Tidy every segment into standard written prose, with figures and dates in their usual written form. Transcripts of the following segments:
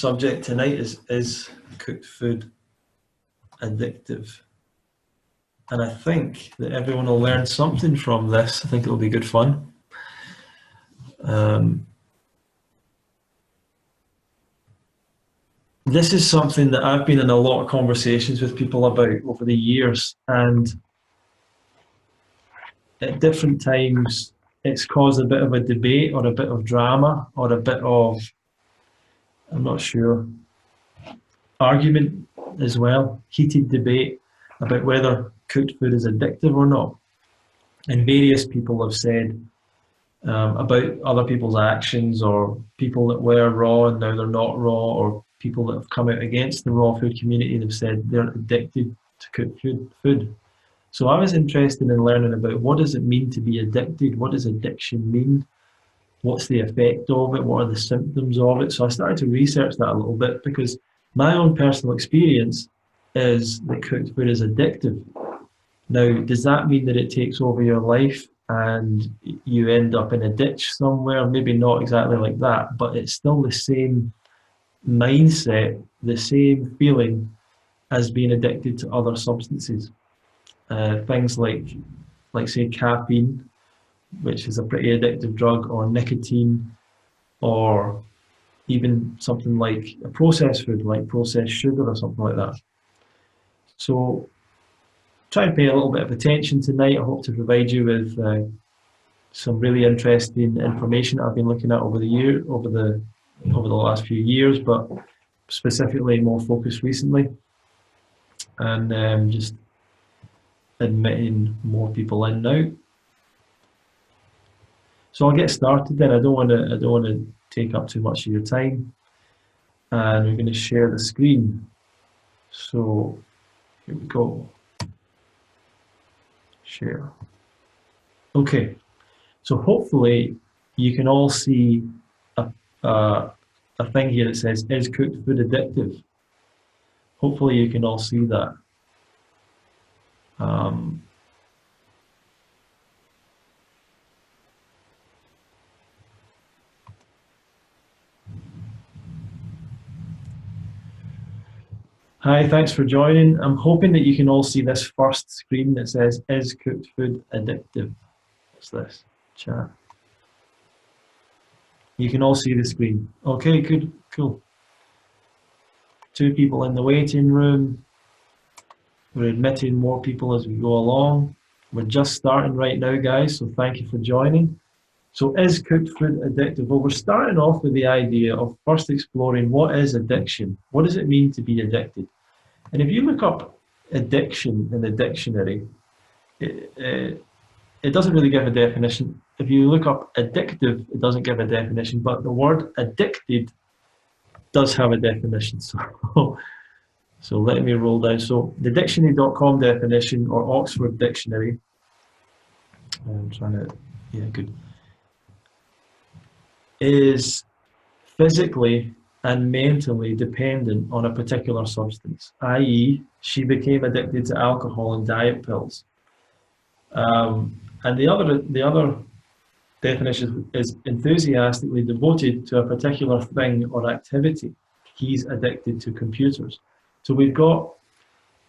subject tonight is cooked food addictive? And I think that everyone will learn something from this. I think it'll be good fun. This is something that I've been in a lot of conversations with people about over the years, and at different times it's caused a bit of a debate or a bit of drama or a bit of, I'm not sure, argument as well, heated debate about whether cooked food is addictive or not. And various people have said about other people's actions, or people that were raw and now they're not raw, or people that have come out against the raw food community and have said they're addicted to cooked food. So I was interested in learning about, what does it mean to be addicted? What does addiction mean? What's the effect of it? What are the symptoms of it? So I started to research that a little bit, because my own personal experience is that cooked food is addictive. Now, does that mean that it takes over your life and you end up in a ditch somewhere? Maybe not exactly like that, but it's still the same mindset, the same feeling as being addicted to other substances. Things like say caffeine, which is a pretty addictive drug, or nicotine, or even something like a processed food, like processed sugar or something like that. So try and pay a little bit of attention tonight. I hope to provide you with some really interesting information I've been looking at over the last few years, but specifically more focused recently, and just admitting more people in now. So I'll get started then. I don't want to take up too much of your time, and we're going to share the screen. So here we go. Share. Okay. So hopefully you can all see a thing here that says, "Is cooked food addictive?" Hopefully you can all see that. Hi, thanks for joining. I'm hoping that you can all see this first screen that says, "Is cooked food addictive?" What's this? Chat. You can all see the screen. Okay, good, cool. 2 people in the waiting room. We're admitting more people as we go along. We're just starting right now, guys, so thank you for joining. So is cooked food addictive? Well, we're starting off with the idea of first exploring, what is addiction? What does it mean to be addicted? And if you look up addiction in the dictionary, it doesn't really give a definition. If you look up addictive, it doesn't give a definition, but the word addicted does have a definition. So let me roll down. So the dictionary.com definition, or Oxford Dictionary, I'm trying to, yeah, good, is physically and mentally dependent on a particular substance, i.e. she became addicted to alcohol and diet pills. And the other definition is enthusiastically devoted to a particular thing or activity. He's addicted to computers. So we've got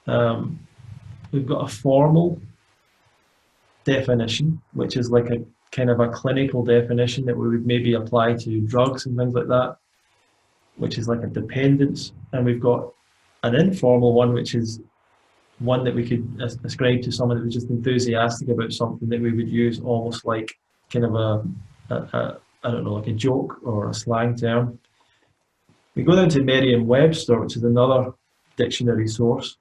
a formal definition, which is like a kind of a clinical definition that we would maybe apply to drugs and things like that, which is like a dependence. And we've got an informal one, which is one that we could ascribe to someone that was just enthusiastic about something, that we would use almost like kind of a I don't know, like a joke or a slang term. We go down to Merriam-Webster, which is another dictionary source,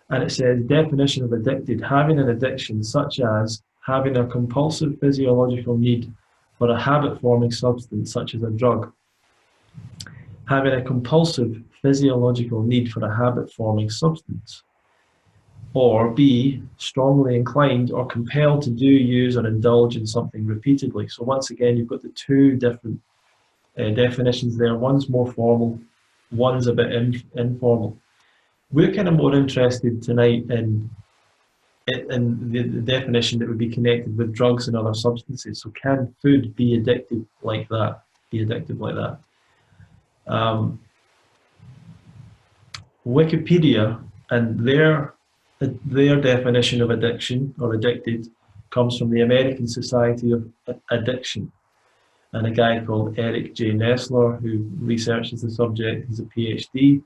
and it says, definition of addicted: having an addiction such as having a compulsive physiological need for a habit-forming substance such as a drug. Having a compulsive physiological need for a habit-forming substance. Or B, strongly inclined or compelled to do, use, or indulge in something repeatedly. So once again, you've got the 2 different definitions there. One's more formal, one's a bit informal. We're kind of more interested tonight in the definition that would be connected with drugs and other substances. So can food be addictive like that? Wikipedia and their definition of addiction or addicted comes from the American Society of Addiction, and a guy called Eric J. Nestler, who researches the subject. He's a PhD.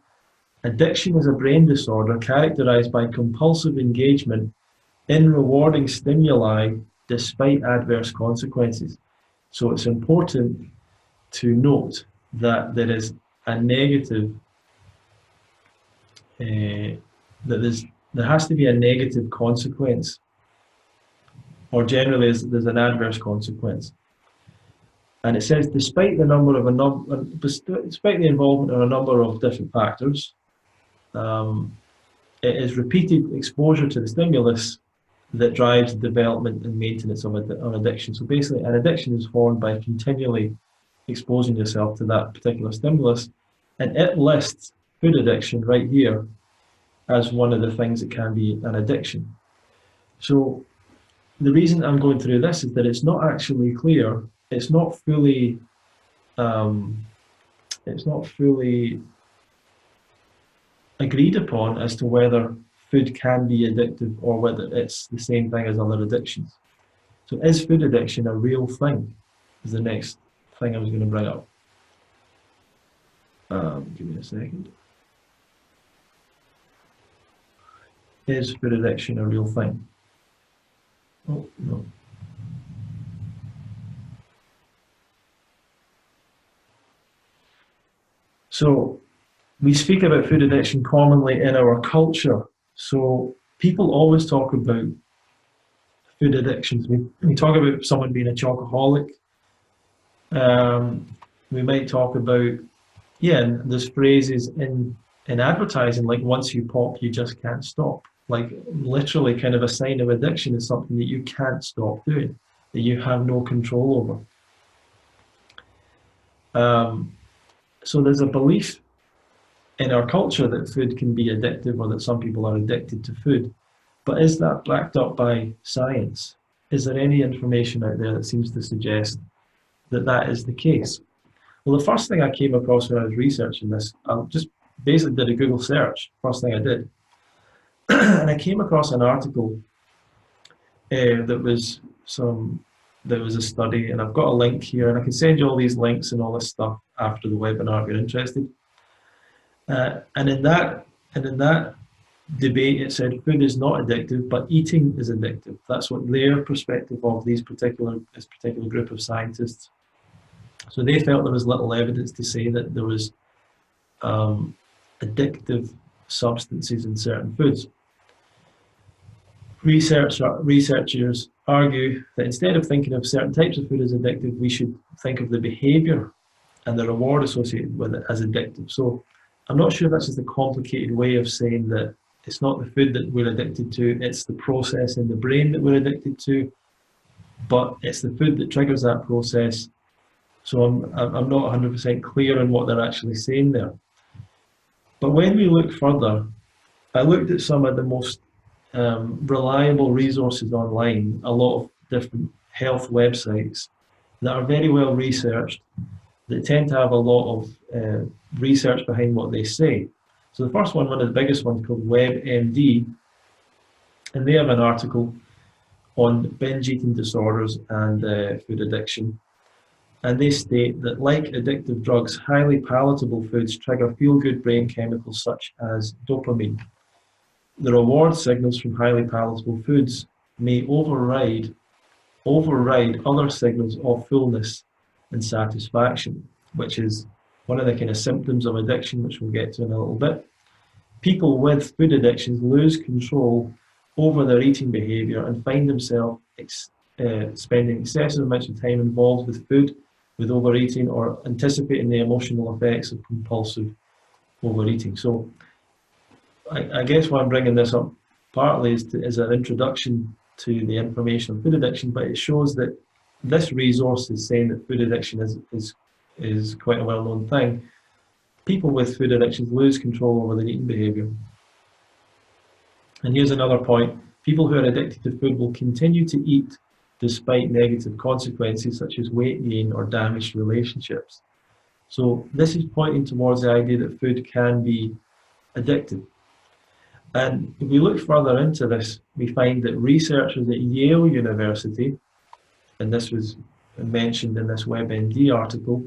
Addiction is a brain disorder characterized by compulsive engagement in rewarding stimuli despite adverse consequences. So it's important to note that there is a negative, there has to be a negative consequence, or generally there's an adverse consequence. And it says, despite the involvement of a number of different factors, it is repeated exposure to the stimulus that drives the development and maintenance of an addiction. So basically, an addiction is formed by continually exposing yourself to that particular stimulus, and it lists food addiction right here as one of the things that can be an addiction. So the reason I'm going through this is that it's not actually clear. It's not fully agreed upon as to whether food can be addictive or whether it's the same thing as other addictions. So is food addiction a real thing? Is the next thing I was going to bring up. Give me a second. Is food addiction a real thing? Oh, no. So we speak about food addiction commonly in our culture. So people always talk about food addictions. We talk about someone being a chocoholic. We might talk about, and there's phrases in advertising like, once you pop, you just can't stop. Like literally kind of a sign of addiction is something that you can't stop doing, that you have no control over. So there's a belief in our culture that food can be addictive, or that some people are addicted to food. But is that backed up by science? Is there any information out there that seems to suggest that that is the case? Well, the first thing I came across when I was researching this, I just basically did a Google search, first thing I did. And I came across an article that was a study, and I've got a link here, and I can send you all these links and all this stuff after the webinar if you're interested. And in that debate, it said food is not addictive, but eating is addictive. That's what their perspective of this particular group of scientists. So they felt there was little evidence to say that there was addictive substances in certain foods. Researchers argue that instead of thinking of certain types of food as addictive, we should think of the behavior and the reward associated with it as addictive. So I'm not sure that's just a complicated way of saying that it's not the food that we're addicted to, it's the process in the brain that we're addicted to, but it's the food that triggers that process. So I'm not 100% clear on what they're actually saying there. But when we look further, I looked at some of the most reliable resources online, a lot of different health websites that are very well researched, that tend to have a lot of research behind what they say. So the first one of the biggest ones, called WebMD, and they have an article on binge eating disorders and food addiction. And they state that, like addictive drugs, highly palatable foods trigger feel-good brain chemicals such as dopamine. The reward signals from highly palatable foods may override other signals of fullness and satisfaction, which is one of the kind of symptoms of addiction, which we'll get to in a little bit. People with food addictions lose control over their eating behavior and find themselves spending excessive amounts of time involved with food, with overeating, or anticipating the emotional effects of compulsive overeating. So I guess why I'm bringing this up partly is an introduction to the information on food addiction, but it shows that this resource is saying that food addiction is quite a well-known thing. People with food addictions lose control over their eating behavior. And here's another point. People who are addicted to food will continue to eat despite negative consequences such as weight gain or damaged relationships. So this is pointing towards the idea that food can be Addictive. And if we look further into this, we find that researchers at Yale University, and this was mentioned in this WebMD article,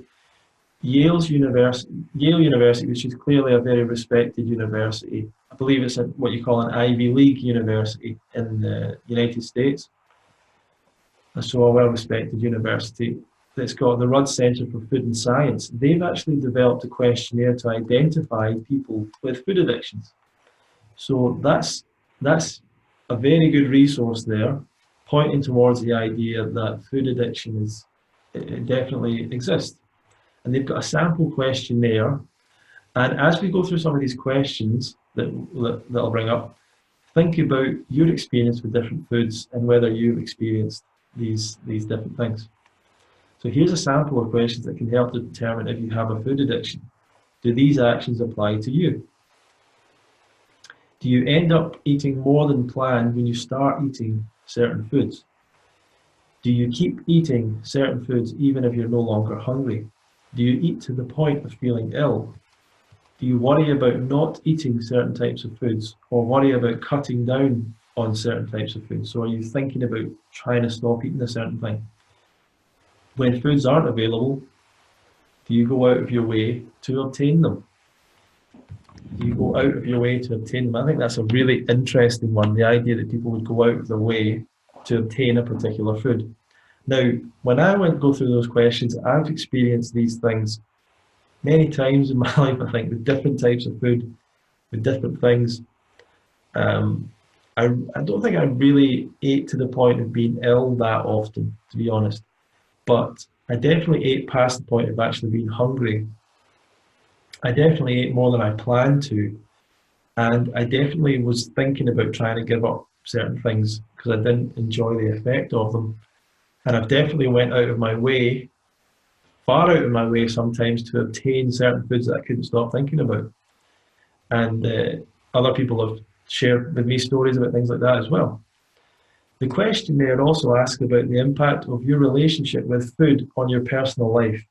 Yale University, which is clearly a very respected university. I believe it's what you call an Ivy League university in the United States. So a well-respected university that's got the Rudd Centre for Food and Science. They've actually developed a questionnaire to identify people with food addictions. So that's a very good resource there, pointing towards the idea that food addiction it definitely exists. And they've got a sample questionnaire. And as we go through some of these questions that'll bring up, think about your experience with different foods and whether you've experienced these different things. So here's a sample of questions that can help to determine if you have a food addiction. Do these actions apply to you? Do you end up eating more than planned when you start eating certain foods? Do you keep eating certain foods even if you're no longer hungry? Do you eat to the point of feeling ill? Do you worry about not eating certain types of foods or worry about cutting down on certain types of foods? So are you thinking about trying to stop eating a certain thing? When foods aren't available, do you go out of your way to obtain them? Do you go out of your way to obtain them? I think that's a really interesting one, the idea that people would go out of their way to obtain a particular food. Now, when I go through those questions, I've experienced these things many times in my life, I think, with different types of food, with different things. I don't think I really ate to the point of being ill that often, to be honest. But I definitely ate past the point of actually being hungry. I definitely ate more than I planned to. And I definitely was thinking about trying to give up certain things because I didn't enjoy the effect of them. And I've definitely went out of my way, far out of my way sometimes, to obtain certain foods that I couldn't stop thinking about. And other people have shared with me stories about things like that as well. The questionnaire also asks about the impact of your relationship with food on your personal life.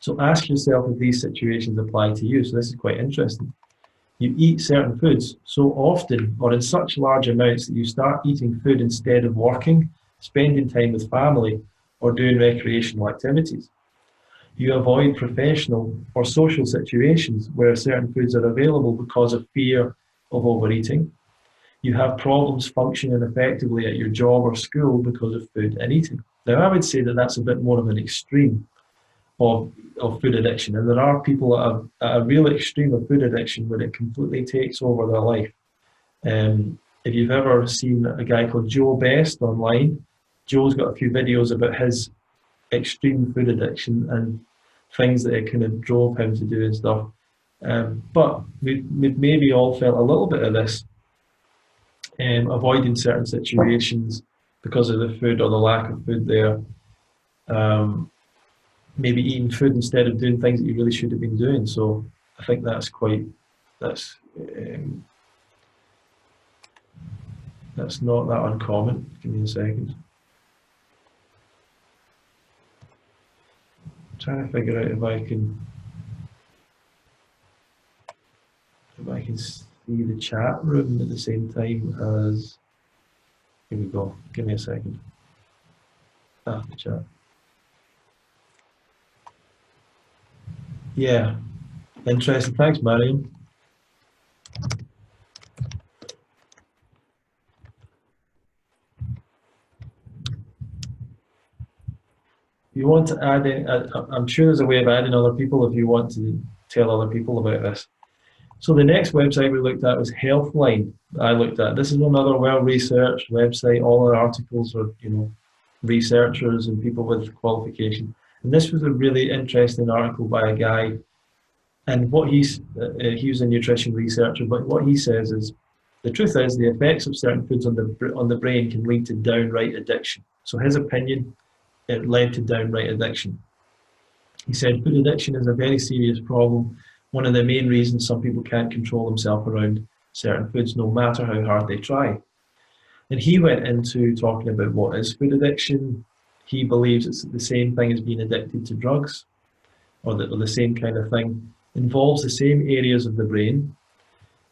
So ask yourself if these situations apply to you. So this is quite interesting. You eat certain foods so often or in such large amounts that you start eating food instead of working, spending time with family, or doing recreational activities. You avoid professional or social situations where certain foods are available because of fear of overeating. You have problems functioning effectively at your job or school because of food and eating. Now, I would say that that's a bit more of an extreme of food addiction. And there are people at a real extreme of food addiction where it completely takes over their life. If you've ever seen a guy called Joe Best online, Joe's got a few videos about his extreme food addiction and things that it kind of drove him to do and stuff. But we've maybe all felt a little bit of this. Avoiding certain situations because of the food or the lack of food there. Maybe eating food instead of doing things that you really should have been doing. So I think that's not that uncommon. Give me a second. I'm trying to figure out if I can see the chat room at the same time as. Here we go. Give me a second. The chat. Yeah, interesting. Thanks, Mariam. If you want to add in, I'm sure there's a way of adding other people if you want to tell other people about this. So the next website we looked at was Healthline. I looked at. This is another well-researched website. All the articles are, researchers and people with qualification. And this was a really interesting article by a guy. And what he was a nutrition researcher, but what he says is, the truth is the effects of certain foods on the brain can lead to downright addiction. So his opinion, it led to downright addiction. He said food addiction is a very serious problem. One of the main reasons some people can't control themselves around certain foods, no matter how hard they try. And he went into talking about what is food addiction. He believes it's the same thing as being addicted to drugs, or the same kind of thing. Involves the same areas of the brain.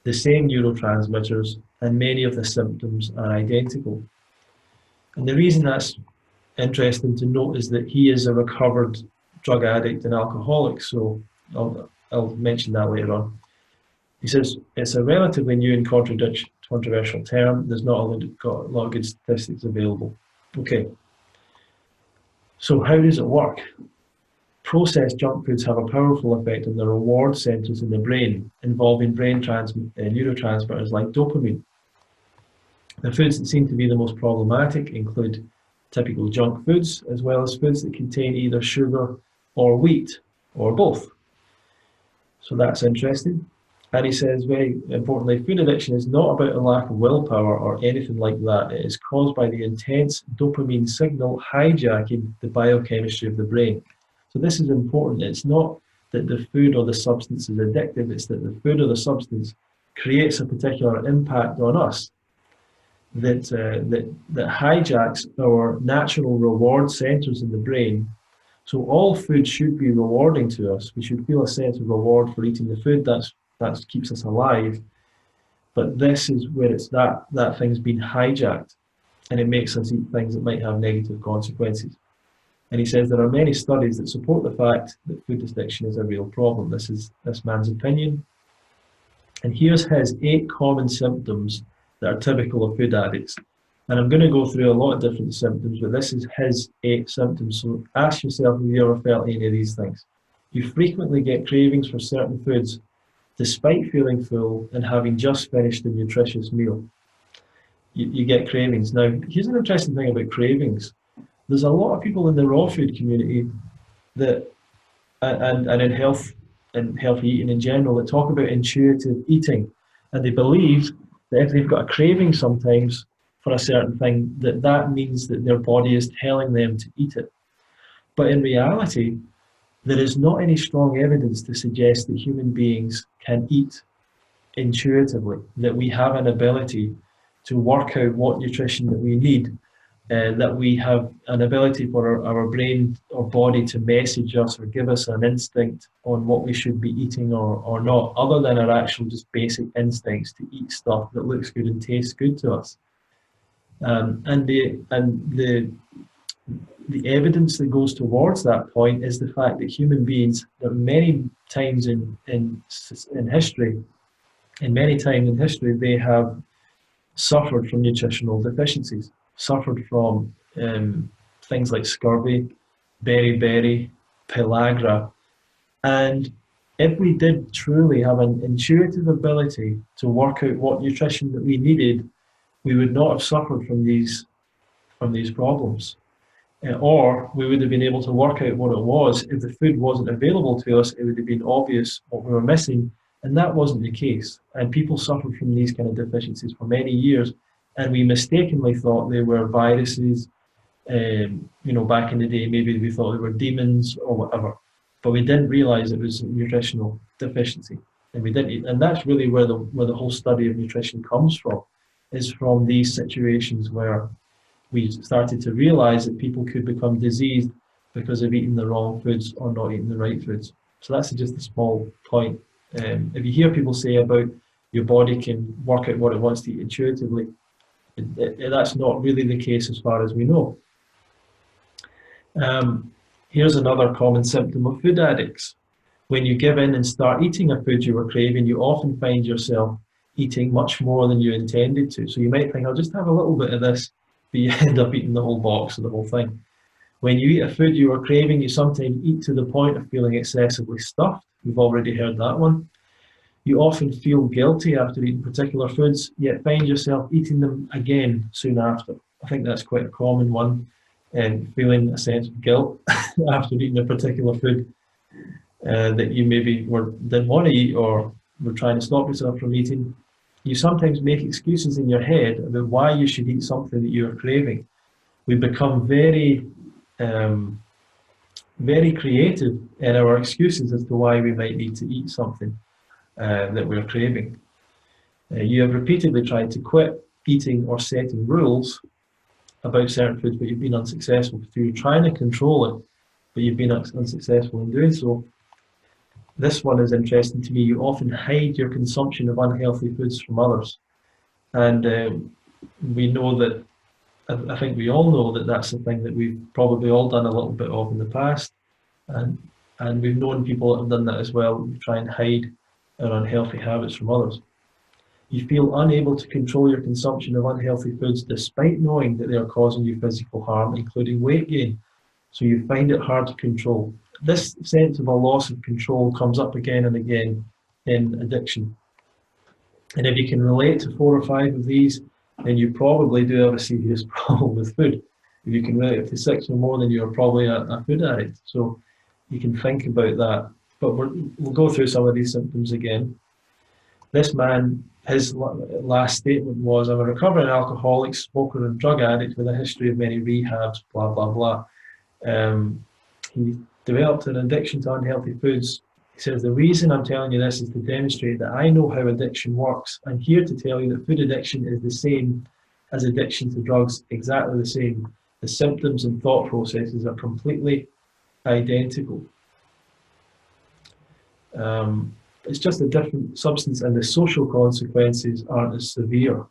the same neurotransmitters, and many of the symptoms are identical. And the reason that's interesting to note is that he is a recovered drug addict and alcoholic, so I'll mention that later on. He says it's a relatively new and controversial term. There's not got a lot of good statistics available. Okay, so how does it work? Processed junk foods have a powerful effect on the reward centers in the brain, involving neurotransmitters like dopamine. The foods that seem to be the most problematic include typical junk foods, as well as foods that contain either sugar or wheat, or both. So that's interesting. And he says, very importantly, food addiction is not about a lack of willpower or anything like that. It is caused by the intense dopamine signal hijacking the biochemistry of the brain. So this is important. It's not that the food or the substance is addictive, it's that the food or the substance creates a particular impact on us that hijacks our natural reward centers in the brain. So all food should be rewarding to us. We should feel a sense of reward for eating the food. That keeps us alive. But this is where it's that thing's been hijacked, and it makes us eat things that might have negative consequences. And he says there are many studies that support the fact that food addiction is a real problem. This is this man's opinion. And here's his 8 common symptoms that are typical of food addicts. And I'm going to go through a lot of different symptoms, but this is his 8 symptoms. So ask yourself if you ever felt any of these things. You frequently get cravings for certain foods, despite feeling full and having just finished a nutritious meal. You get cravings. Now, here's an interesting thing about cravings. There's a lot of people in the raw food community that, and in health and healthy eating in general, that talk about intuitive eating, and they believe that if they've got a craving sometimes for a certain thing, that means that their body is telling them to eat it. But in reality, there is not any strong evidence to suggest that human beings can eat intuitively, that we have an ability to work out what nutrition that we need, that we have an ability for our brain or body to message us or give us an instinct on what we should be eating or not, other than our actual just basic instincts to eat stuff that looks good and tastes good to us. And the evidence that goes towards that point is the fact that human beings, that many times in history, they have suffered from nutritional deficiencies, suffered from things like scurvy, beriberi, pellagra. And if we did truly have an intuitive ability to work out what nutrition that we needed, we would not have suffered from these problems. Or we would have been able to work out what it was. If the food wasn't available to us, it would have been obvious what we were missing, and that wasn't the case. And people suffered from these kind of deficiencies for many years, and we mistakenly thought they were viruses. Back in the day, maybe we thought they were demons or whatever, but we didn't realize it was a nutritional deficiency, and we didn't. And that's really where the whole study of nutrition comes from, is from these situations where we started to realize that people could become diseased because of eating the wrong foods or not eating the right foods. So that's just a small point. If you hear people say about your body can work out what it wants to eat intuitively, that's not really the case as far as we know. Here's another common symptom of food addicts. When you give in and start eating a food you were craving, you often find yourself eating much more than you intended to. So you might think, I'll just have a little bit of this, but you end up eating the whole box or the whole thing. When you eat a food you were craving, you sometimes eat to the point of feeling excessively stuffed. We've already heard that one. You often feel guilty after eating particular foods, yet find yourself eating them again soon after. I think that's quite a common one, feeling a sense of guilt after eating a particular food that you maybe didn't want to eat or were trying to stop yourself from eating. You sometimes make excuses in your head about why you should eat something that you're craving. We become very, very creative in our excuses as to why we might need to eat something that we're craving. You have repeatedly tried to quit eating or setting rules about certain foods, but you've been unsuccessful. So you're trying to control it, but you've been unsuccessful in doing so. This one is interesting to me. You often hide your consumption of unhealthy foods from others. And we know that, I think we all know that that's the thing that we've probably all done a little bit of in the past. And we've known people that have done that as well. We try and hide our unhealthy habits from others. You feel unable to control your consumption of unhealthy foods despite knowing that they are causing you physical harm, including weight gain. So you find it hard to control. This sense of a loss of control comes up again and again in addiction. And if you can relate to 4 or 5 of these, then you probably do have a serious problem with food. If you can relate to 6 or more, then you're probably a food addict. So you can think about that. But we'll go through some of these symptoms again. This man, his last statement was, I'm a recovering alcoholic, smoker and drug addict with a history of many rehabs, blah, blah, blah. He developed an addiction to unhealthy foods. He says, the reason I'm telling you this is to demonstrate that I know how addiction works. I'm here to tell you that food addiction is the same as addiction to drugs, exactly the same. The symptoms and thought processes are completely identical. It's just a different substance and the social consequences aren't as severe.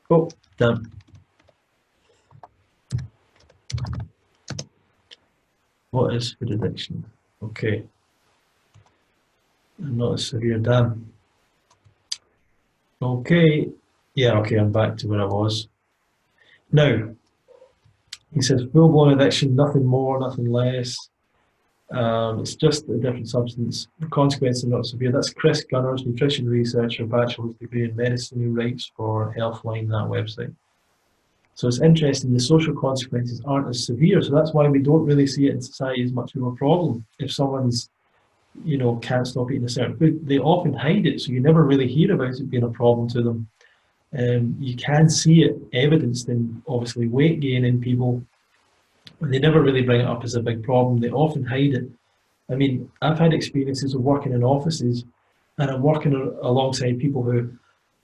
Oh, damn. What is food addiction? Okay. Not as severe, damn. Okay. Yeah, okay, I'm back to where I was. Now, he says full-blown addiction, nothing more, nothing less. It's just a different substance. The consequences are not severe. That's Chris Gunners, nutrition researcher, bachelor's degree in medicine, who writes for Healthline, that website. So it's interesting, the social consequences aren't as severe, so that's why we don't really see it in society as much of a problem. If someone's, can't stop eating a certain food, they often hide it, so you never really hear about it being a problem to them. You can see it evidenced in, obviously, weight gain in people. They never really bring it up as a big problem. They often hide it. I mean, I've had experiences of working in offices, and I'm working alongside people who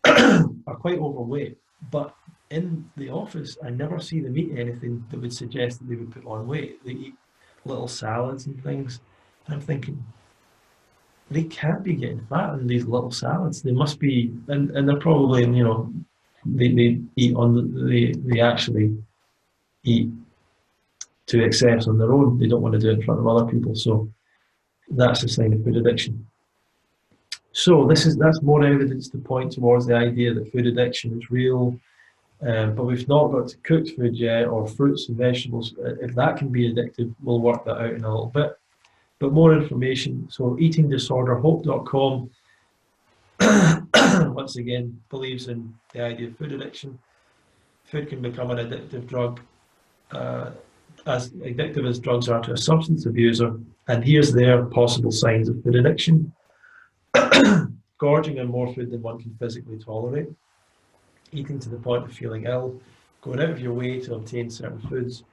are quite overweight, but in the office, I never see them eat anything that would suggest that they would put on weight. They eat little salads and things. And I'm thinking, they can't be getting fat in these little salads. They must be, and they're probably, they eat they actually eat to excess on their own. They don't want to do it in front of other people. So that's a sign of food addiction. So that's more evidence to point towards the idea that food addiction is real. But we've not got to cooked food yet, or fruits and vegetables. If that can be addictive, we'll work that out in a little bit. But more information, so eatingdisorderhope.com, once again, believes in the idea of food addiction. Food can become an addictive drug, as addictive as drugs are to a substance abuser. And here's their possible signs of food addiction. Gorging on more food than one can physically tolerate. Eating to the point of feeling ill, going out of your way to obtain certain foods,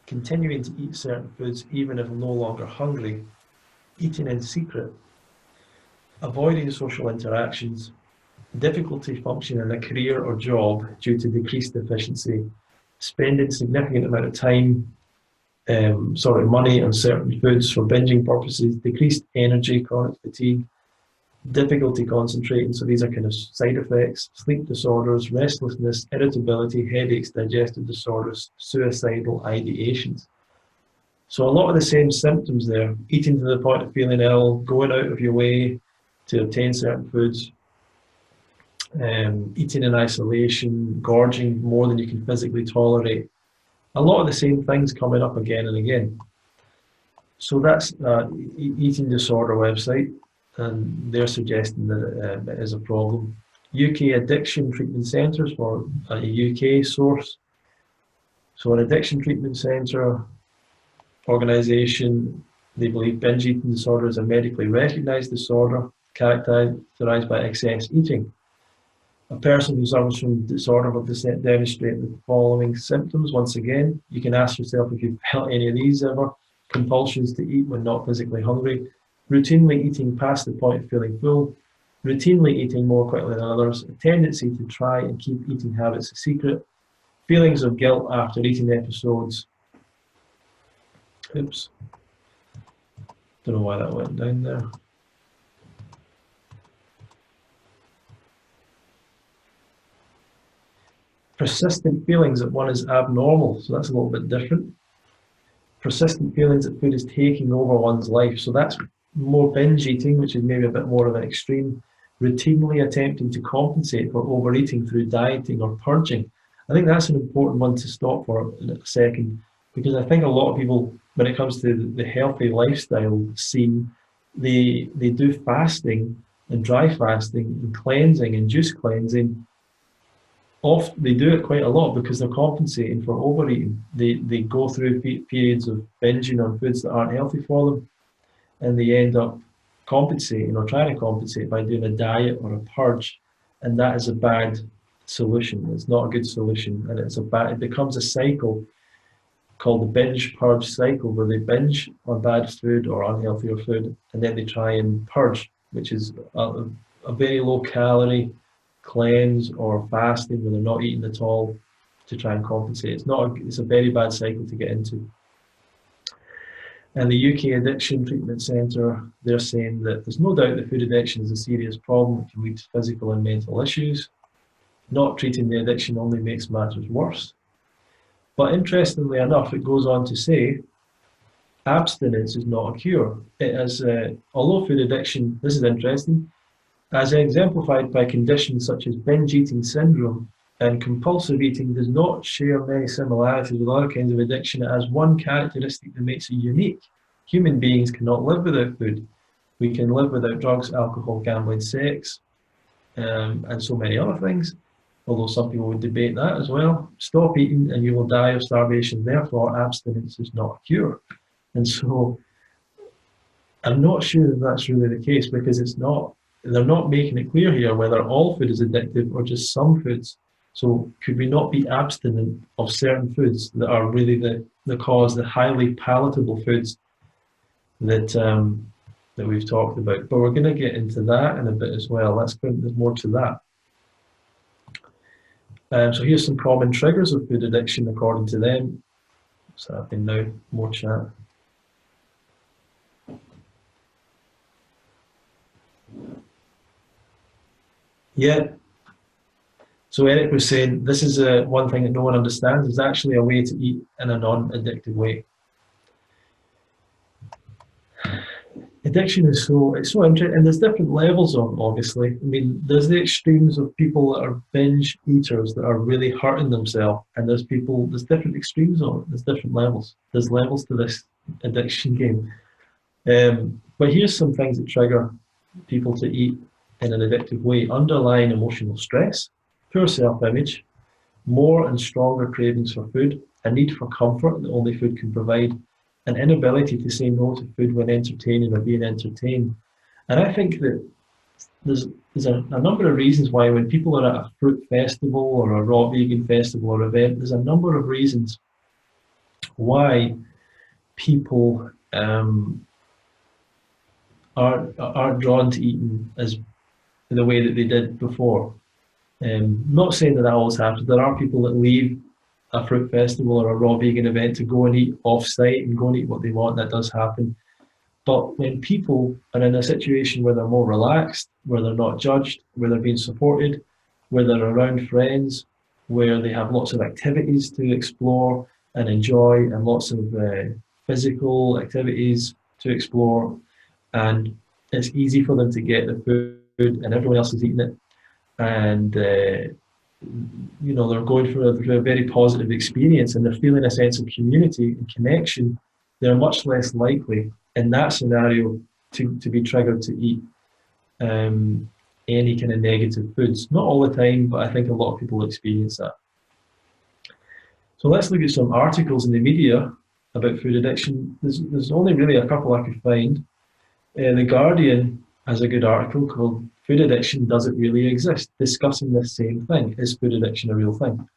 continuing to eat certain foods even if no longer hungry, eating in secret, avoiding social interactions, difficulty functioning in a career or job due to decreased efficiency, spending significant amount of time, money on certain foods for binging purposes, decreased energy, chronic fatigue, difficulty concentrating, so these are kind of side effects, sleep disorders, restlessness, irritability, headaches, digestive disorders, suicidal ideations. So a lot of the same symptoms there, eating to the point of feeling ill, going out of your way to obtain certain foods, eating in isolation, gorging more than you can physically tolerate. A lot of the same things coming up again and again. So that's eating disorder website, and they're suggesting that it is a problem. UK Addiction Treatment Centres, for a UK source. So an addiction treatment centre organisation, they believe binge eating disorder is a medically recognised disorder characterised by excess eating. A person who suffers from disorder will demonstrate the following symptoms. Once again, you can ask yourself if you've felt any of these ever. Compulsions to eat when not physically hungry, routinely eating past the point of feeling full, routinely eating more quickly than others, a tendency to try and keep eating habits a secret, Feelings of guilt after eating episodes. Oops. Don't know why that went down there. Persistent feelings that one is abnormal, so that's a little bit different. Persistent feelings that food is taking over one's life, so that's more binge eating, which is maybe a bit more of an extreme, routinely attempting to compensate for overeating through dieting or purging. I think that's an important one to stop for in a second, because I think a lot of people, when it comes to the healthy lifestyle scene, they do fasting and dry fasting and cleansing and juice cleansing. Often they do it quite a lot because they're compensating for overeating. They go through periods of binging on foods that aren't healthy for them, and they end up compensating or trying to compensate by doing a diet or a purge, and that is a bad solution. It's not a good solution, and it becomes a cycle called the binge purge cycle, where they binge on bad food or unhealthier food, and then they try and purge, which is a very low calorie cleanse or fasting where they're not eating at all to try and compensate. It's a very bad cycle to get into. And the UK Addiction Treatment Centre, they're saying that there's no doubt that food addiction is a serious problem. It can lead to physical and mental issues. Not treating the addiction only makes matters worse. But interestingly enough, it goes on to say, abstinence is not a cure. It is, although food addiction, this is interesting, as exemplified by conditions such as binge eating syndrome and compulsive eating, does not share many similarities with other kinds of addiction. It has one characteristic that makes it unique. Human beings cannot live without food. We can live without drugs, alcohol, gambling, sex, and so many other things, although some people would debate that as well. Stop eating and you will die of starvation. Therefore, abstinence is not a cure. And so I'm not sure that that's really the case, because they're not making it clear here whether all food is addictive or just some foods. So could we not be abstinent of certain foods that are really the cause, the highly palatable foods that we've talked about? But we're going to get into that in a bit as well. There's more to that. So here's some common triggers of food addiction according to them. So I think now more chat. Yeah. So Eric was saying this is one thing that no one understands. Is actually a way to eat in a non-addictive way. Addiction is so interesting, and there's different levels of it, obviously. I mean, there's the extremes of people that are binge eaters that are really hurting themselves, and there's different extremes of it. There's different levels. There's levels to this addiction game. But here's some things that trigger people to eat in an addictive way: underlying emotional stress, poor self-image, more and stronger cravings for food, a need for comfort that only food can provide, an inability to say no to food when entertaining or being entertained. And I think that there's a number of reasons why when people are at a fruit festival or a raw vegan festival or event, there's a number of reasons why people are drawn to eating as in the way that they did before. Not saying that always happens. There are people that leave a fruit festival or a raw vegan event to go and eat off-site and go and eat what they want. That does happen. But when people are in a situation where they're more relaxed, where they're not judged, where they're being supported, where they're around friends, where they have lots of activities to explore and enjoy, and lots of physical activities to explore, and it's easy for them to get the food and everyone else is eating it, and they're going through a very positive experience and they're feeling a sense of community and connection, they're much less likely in that scenario to be triggered to eat any kind of negative foods. Not all the time, but I think a lot of people experience that. So let's look at some articles in the media about food addiction. There's only really a couple I could find. The Guardian has a good article called "Food Addiction, Does It Really Exist?" discussing this same thing. Is food addiction a real thing?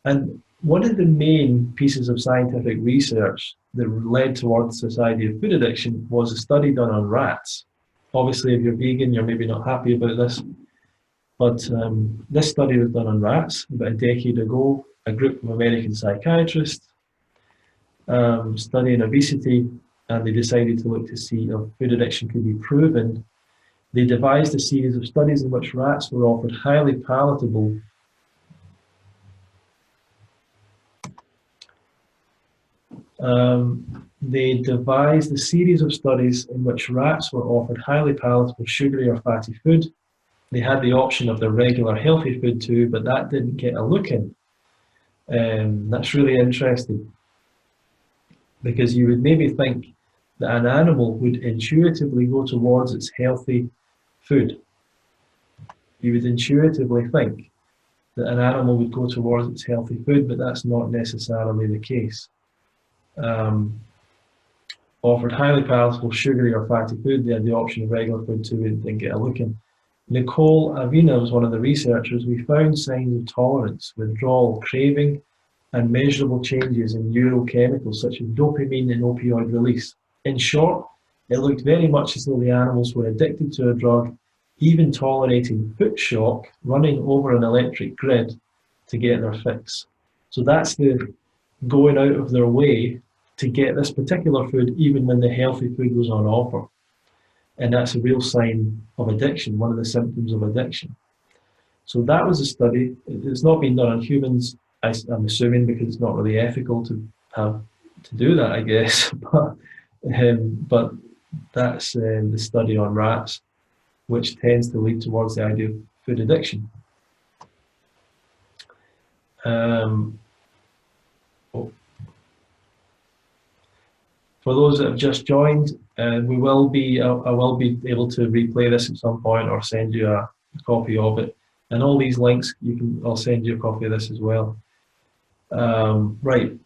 And one of the main pieces of scientific research that led towards the Society of Food Addiction was a study done on rats. Obviously, if you're vegan, you're maybe not happy about this, but this study was done on rats about a decade ago, a group of American psychiatrists studying obesity, and they decided to look to see if food addiction could be proven. They devised a series of studies in which rats were offered highly palatable they devised a series of studies in which rats were offered highly palatable sugary or fatty food. They had the option of the regular healthy food too, but that didn't get a look in. That's really interesting, because you would maybe think that an animal would intuitively go towards its healthy food. You would intuitively think that an animal would go towards its healthy food, but that's not necessarily the case. Offered highly palatable sugary or fatty food, they had the option of regular food too, and didn't get a look in. Nicole Avina was one of the researchers. We found signs of tolerance, withdrawal, craving, and measurable changes in neurochemicals such as dopamine and opioid release. In short, it looked very much as though the animals were addicted to a drug, even tolerating foot shock, running over an electric grid to get their fix. So that's the going out of their way to get this particular food even when the healthy food was on offer. And that's a real sign of addiction, one of the symptoms of addiction. So that was a study. It's not been done on humans, I'm assuming, because it's not really ethical to do that, I guess. But that's the study on rats, which tends to lead towards the idea of food addiction. For those that have just joined, I will be able to replay this at some point or send you a copy of it. And all these links, I'll send you a copy of this as well. Right.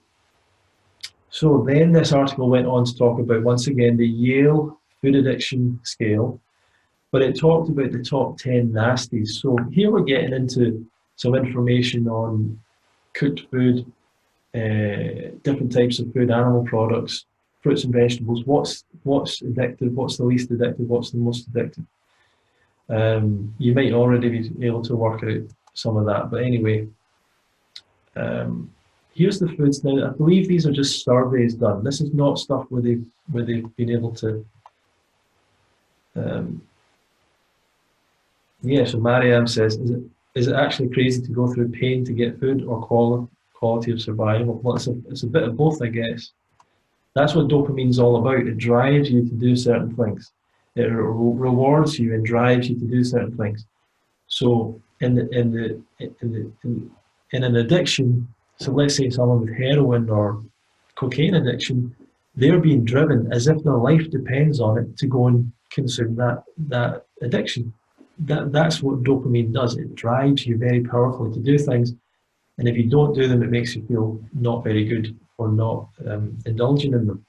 So then this article went on to talk about, once again, the Yale food addiction scale, but it talked about the top 10 nasties. So here we're getting into some information on cooked food, different types of food, animal products, fruits and vegetables. What's addictive? What's the least addictive? What's the most addictive? You might already be able to work out some of that, but anyway, here's the foods. Now, I believe these are just surveys done. This is not stuff where they've been able to. Yeah. So Mariam says, is it actually crazy to go through pain to get food or quality of survival? Well, it's a bit of both, I guess. That's what dopamine's all about. It drives you to do certain things. It rewards you and drives you to do certain things. So in an addiction, so let's say someone with heroin or cocaine addiction, they're being driven as if their life depends on it to go and consume that addiction. That's what dopamine does. It drives you very powerfully to do things, and if you don't do them, it makes you feel not very good for not indulging in them.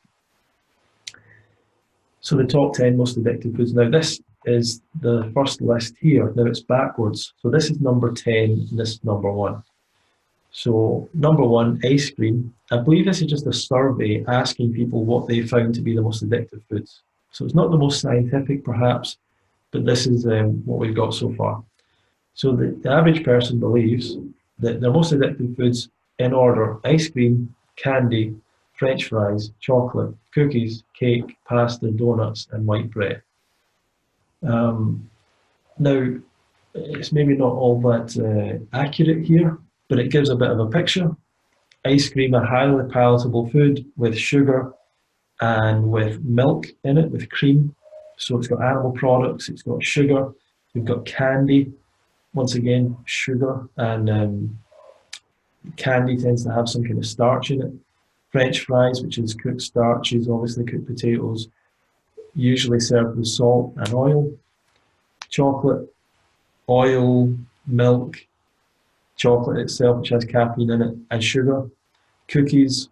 So the top 10 most addictive foods. Now this is the first list here. Now it's backwards. So this is number 10, and this is number 1. So number 1, ice cream. I believe this is just a survey asking people what they found to be the most addictive foods. So it's not the most scientific perhaps, but this is what we've got so far. So the average person believes that their most addictive foods in order: ice cream, candy, French fries, chocolate, cookies, cake, pasta, donuts, and white bread. Now, it's maybe not all that accurate here, but it gives a bit of a picture. Ice cream, a highly palatable food with sugar and with milk in it, with cream. So it's got animal products, it's got sugar, we've got candy, once again, sugar, and candy tends to have some kind of starch in it. French fries, which is cooked starches, obviously cooked potatoes, usually served with salt and oil. Chocolate, oil, milk, chocolate itself, which has caffeine in it, and sugar. Cookies,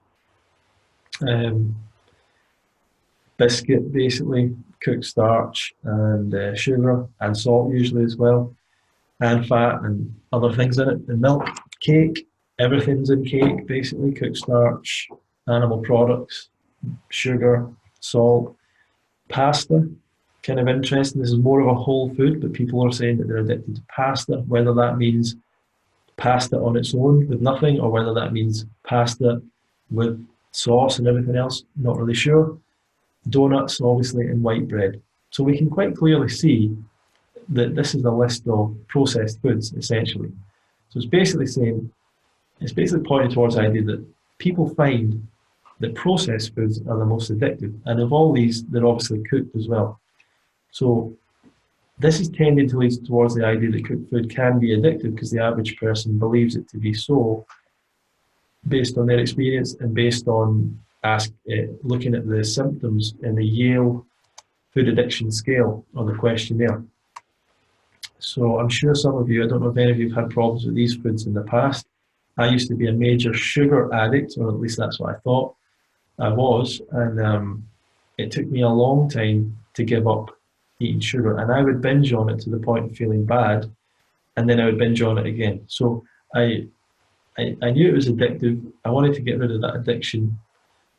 biscuit, basically, cooked starch and sugar and salt usually as well, and fat and other things in it, and milk. Cake, everything's in cake, basically, cooked starch, animal products, sugar, salt. Pasta, kind of interesting. This is more of a whole food, but people are saying that they're addicted to pasta, whether that means pasta on its own with nothing, or whether that means pasta with sauce and everything else, not really sure. Donuts, obviously, and white bread. So we can quite clearly see that this is a list of processed foods, essentially. So it's basically saying, it's basically pointing towards the idea that people find that processed foods are the most addictive. And of all these, they're obviously cooked as well. So this is tending to lead towards the idea that cooked food can be addictive because the average person believes it to be so, based on their experience and based on looking at the symptoms in the Yale food addiction scale on the questionnaire. So I'm sure some of you, I don't know if any of you have had problems with these foods in the past. I used to be a major sugar addict, or at least that's what I thought I was, and it took me a long time to give up eating sugar, and I would binge on it to the point of feeling bad, and then I would binge on it again. So I knew it was addictive. I wanted to get rid of that addiction.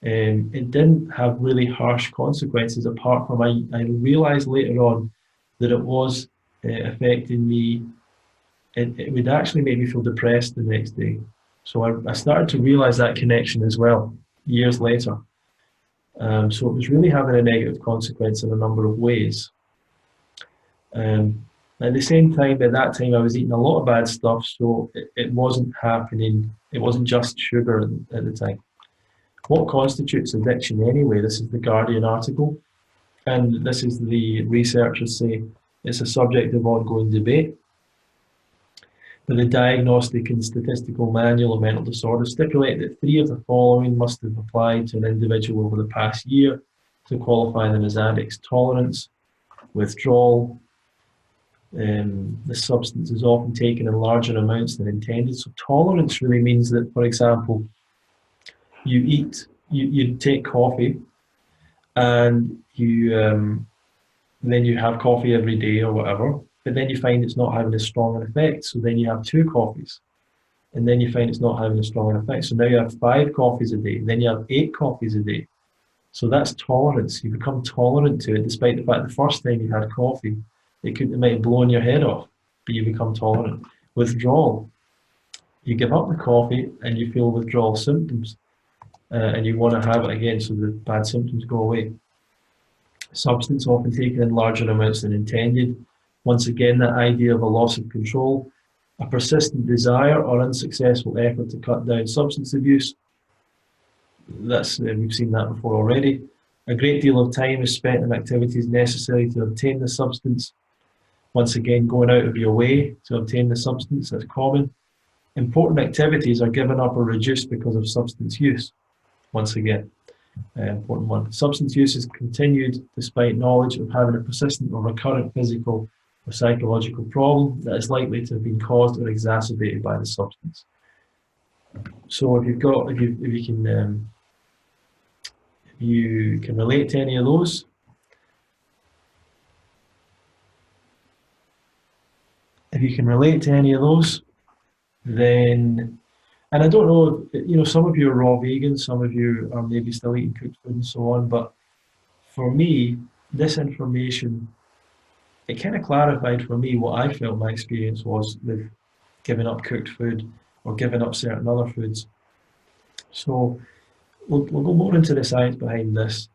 It didn't have really harsh consequences apart from I realised later on that it was affecting me. It would actually make me feel depressed the next day. So I started to realise that connection as well years later. So it was really having a negative consequence in a number of ways. At the same time, at that time, I was eating a lot of bad stuff, so it wasn't happening. It wasn't just sugar at the time. What constitutes addiction anyway? This is the Guardian article, and this is the researchers say it's a subject of ongoing debate. But the Diagnostic and Statistical Manual of Mental Disorders stipulate that 3 of the following must have applied to an individual over the past year to qualify them as addicts: tolerance, withdrawal. The substance is often taken in larger amounts than intended. So tolerance really means that, for example, you take coffee, and then you have coffee every day or whatever, but then you find it's not having as strong an effect. So then you have 2 coffees, and then you find it's not having a strong effect. So now you have 5 coffees a day, then you have 8 coffees a day. So that's tolerance. You become tolerant to it, despite the fact the first time you had coffee, it might have blown your head off, but you become tolerant. Withdrawal. You give up the coffee and you feel withdrawal symptoms, and you want to have it again so the bad symptoms go away. Substance often taken in larger amounts than intended. Once again, that idea of a loss of control. A persistent desire or unsuccessful effort to cut down substance abuse. We've seen that before already. A great deal of time is spent on activities necessary to obtain the substance. Once again, going out of your way to obtain the substance, that's common. Important activities are given up or reduced because of substance use. Once again, important one. Substance use is continued despite knowledge of having a persistent or recurrent physical or psychological problem that is likely to have been caused or exacerbated by the substance. So if you can relate to any of those. If you can relate to any of those, then, and I don't know, some of you are raw vegans, some of you are maybe still eating cooked food and so on, but for me, this information, it kind of clarified for me what I felt my experience was with giving up cooked food or giving up certain other foods. So we'll go more into the science behind this,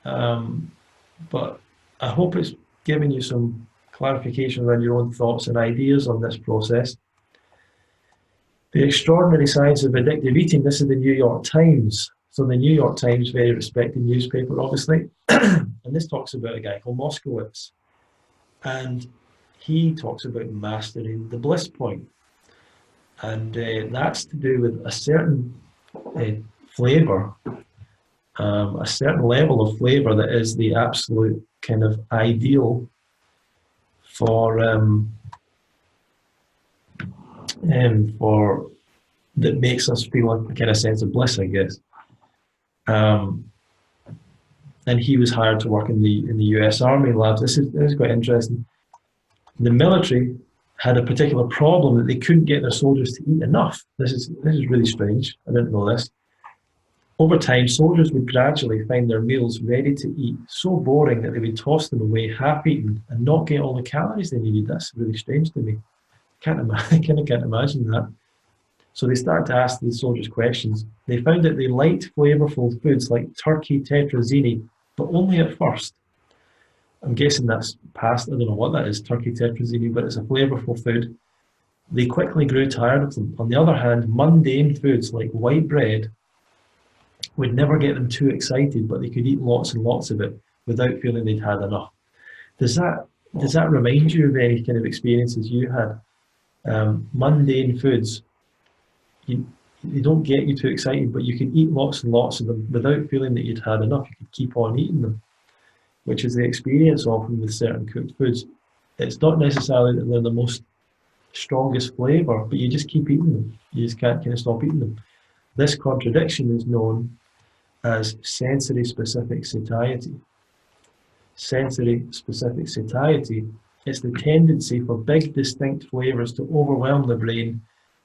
but I hope it's given you some clarification around your own thoughts and ideas on this process. The Extraordinary Science of Addictive Eating, this is the New York Times. So the New York Times, very respected newspaper, obviously, and this talks about a guy called Moskowitz, and he talks about mastering the bliss point, and that's to do with a certain flavour, a certain level of flavour that is the absolute kind of ideal for that makes us feel a kind of sense of bliss, I guess. And he was hired to work in the US Army labs. This is quite interesting. The military had a particular problem that they couldn't get their soldiers to eat enough. This is really strange. I didn't know this. Over time, soldiers would gradually find their meals ready to eat so boring that they would toss them away half-eaten and not get all the calories they needed. That's really strange to me. I kind of can't imagine that. So they started to ask the soldiers questions. They found that they liked flavourful foods like turkey tetrazzini, but only at first. I'm guessing that's past, I don't know what that is, turkey tetrazzini, but it's a flavourful food. They quickly grew tired of them. On the other hand, mundane foods like white bread would never get them too excited, but they could eat lots and lots of it without feeling they'd had enough. Does that remind you of any kind of experiences you had? Mundane foods, they don't get you too excited, but you can eat lots and lots of them without feeling that you'd had enough. You can keep on eating them, which is the experience often with certain cooked foods. It's not necessarily that they're the most strongest flavour, but you just keep eating them. You just can't kind of stop eating them. This contradiction is known as sensory specific satiety. Sensory specific satiety is the tendency for big distinct flavours to overwhelm the brain,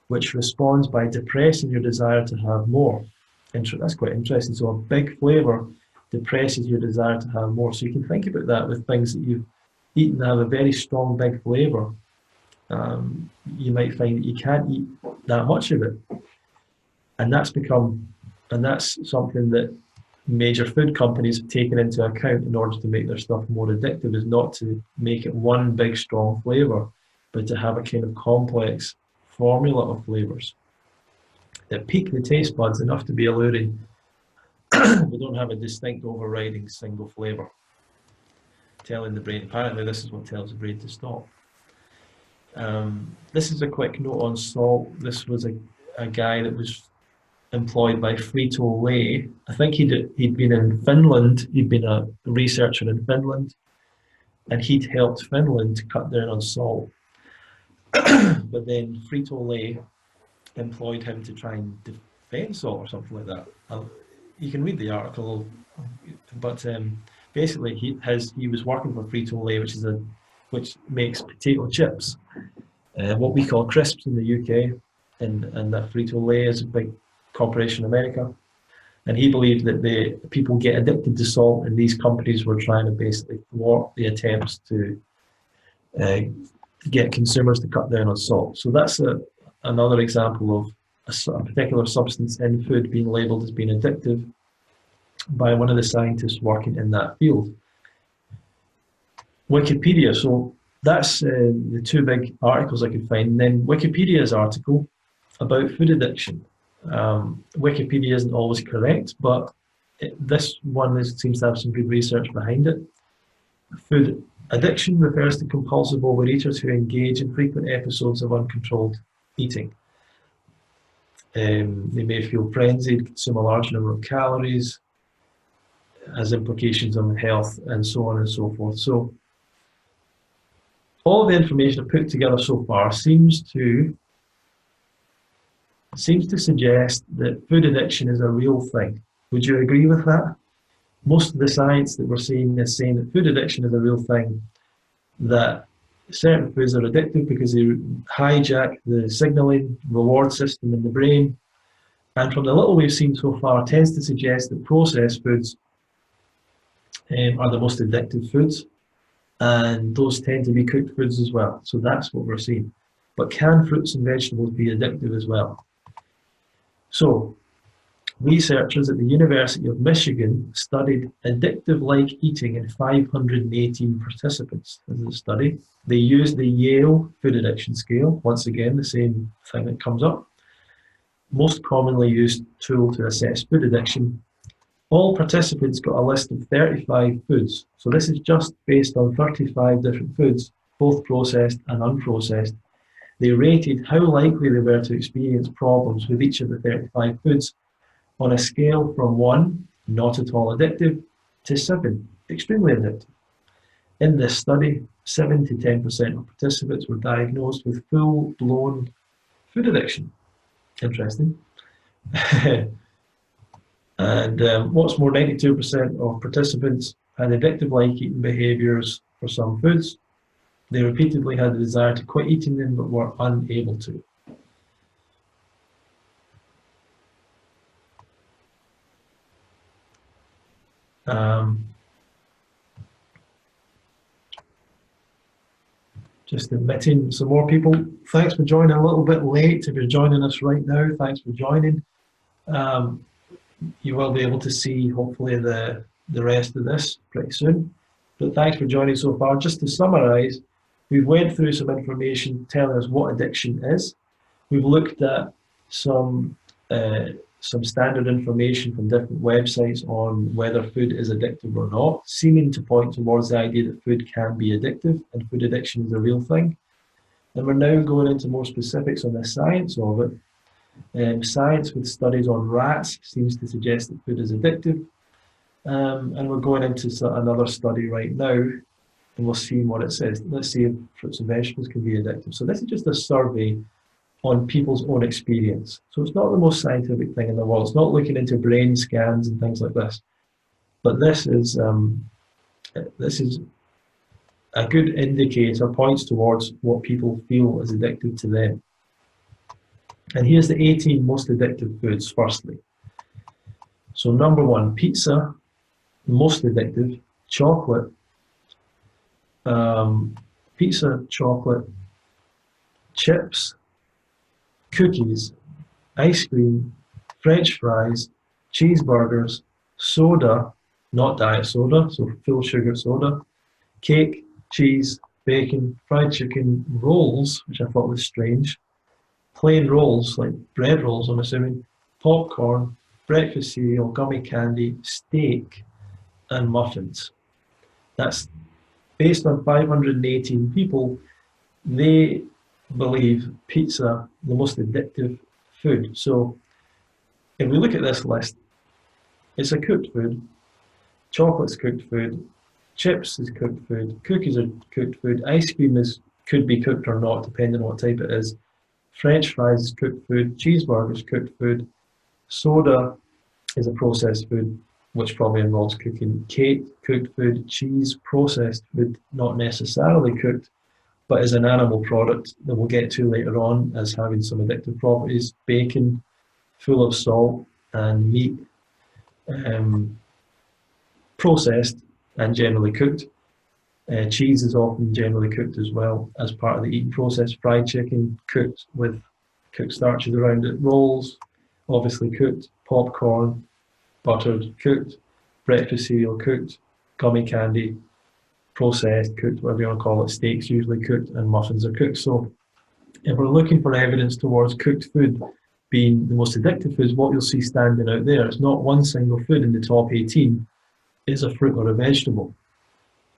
which responds by depressing your desire to have more. That's quite interesting. So a big flavour depresses your desire to have more. So you can think about that with things that you've eaten that have a very strong big flavour. You might find that you can't eat that much of it. And that's something that major food companies have taken into account in order to make their stuff more addictive, is not to make it one big strong flavour, but to have a kind of complex formula of flavours that pique the taste buds enough to be alluring, but don't have a distinct overriding single flavour, telling the brain, apparently this is what tells the brain to stop. This is a quick note on salt. This was a guy that was employed by Frito-Lay. I think he'd been in Finland. He'd been a researcher in Finland, and he'd helped Finland to cut down on salt. But then Frito-Lay employed him to try and defend salt or something like that. You can read the article, but basically he was working for Frito-Lay, which makes potato chips, what we call crisps in the UK, and that Frito-Lay is a big corporation in America. And he believed that people get addicted to salt, and these companies were trying to basically thwart the attempts to get consumers to cut down on salt. So that's another example of a particular substance in food being labelled as being addictive by one of the scientists working in that field. Wikipedia, so that's the two big articles I could find. And then Wikipedia's article about food addiction. Wikipedia isn't always correct, but this one seems to have some good research behind it. Food addiction refers to compulsive overeaters who engage in frequent episodes of uncontrolled eating. They may feel frenzied, consume a large number of calories, has implications on health, and so on and so forth. So all the information I've put together so far seems to suggest that food addiction is a real thing. Would you agree with that? Most of the science that we're seeing is saying that food addiction is a real thing, that certain foods are addictive because they hijack the signaling reward system in the brain. And from the little we've seen so far, it tends to suggest that processed foods are the most addictive foods, and those tend to be cooked foods as well. So that's what we're seeing. But can fruits and vegetables be addictive as well? So researchers at the University of Michigan studied addictive-like eating in 518 participants. This is a study. They used the Yale Food Addiction Scale, once again, the same thing that comes up. Most commonly used tool to assess food addiction. All participants got a list of 35 foods. So this is just based on 35 different foods, both processed and unprocessed. They rated how likely they were to experience problems with each of the 35 foods on a scale from 1, not at all addictive, to 7, extremely addictive. In this study, 7 to 10% of participants were diagnosed with full-blown food addiction. Interesting. And what's more, 92% of participants had addictive-like eating behaviours for some foods. They repeatedly had the desire to quit eating them, but were unable to. Just admitting some more people. Thanks for joining a little bit late. If you're joining us right now, thanks for joining. You will be able to see, hopefully, the rest of this pretty soon. But thanks for joining so far. Just to summarise, we've went through some information telling us what addiction is. We've looked at some standard information from different websites on whether food is addictive or not, seeming to point towards the idea that food can be addictive and food addiction is a real thing. And we're now going into more specifics on the science of it. Science with studies on rats seems to suggest that food is addictive. And we're going into another study right now, and we'll see what it says. Let's see if fruits and vegetables can be addictive. So this is just a survey on people's own experience. So it's not the most scientific thing in the world. It's not looking into brain scans and things like this. But this is a good indicator, points towards what people feel is addictive to them. And here's the 18 most addictive foods, firstly. So number 1, pizza, most addictive, chocolate, pizza, chocolate, chips, cookies, ice cream, French fries, cheeseburgers, soda, not diet soda, so full sugar soda, cake, cheese, bacon, fried chicken, rolls, which I thought was strange, plain rolls, like bread rolls, I'm assuming, popcorn, breakfast cereal, gummy candy, steak, and muffins. That's based on 518 people. They believe pizza the most addictive food. So if we look at this list, it's a cooked food, chocolate's cooked food, chips is cooked food, cookies are cooked food, ice cream could be cooked or not depending on what type it is, French fries is cooked food, cheeseburger is cooked food, soda is a processed food, which probably involves cooking, cake, cooked food, cheese, processed food, not necessarily cooked, but is an animal product that we'll get to later on as having some addictive properties, bacon, full of salt and meat, processed and generally cooked. Cheese is often generally cooked as well as part of the eating process. Fried chicken, cooked with cooked starches around it. Rolls, obviously cooked. Popcorn, buttered, cooked. Breakfast cereal, cooked. Gummy candy, processed, cooked, whatever you want to call it. Steaks usually cooked, and muffins are cooked. So if we're looking for evidence towards cooked food being the most addictive foods, what you'll see standing out there, it's not one single food in the top 18, it's a fruit or a vegetable.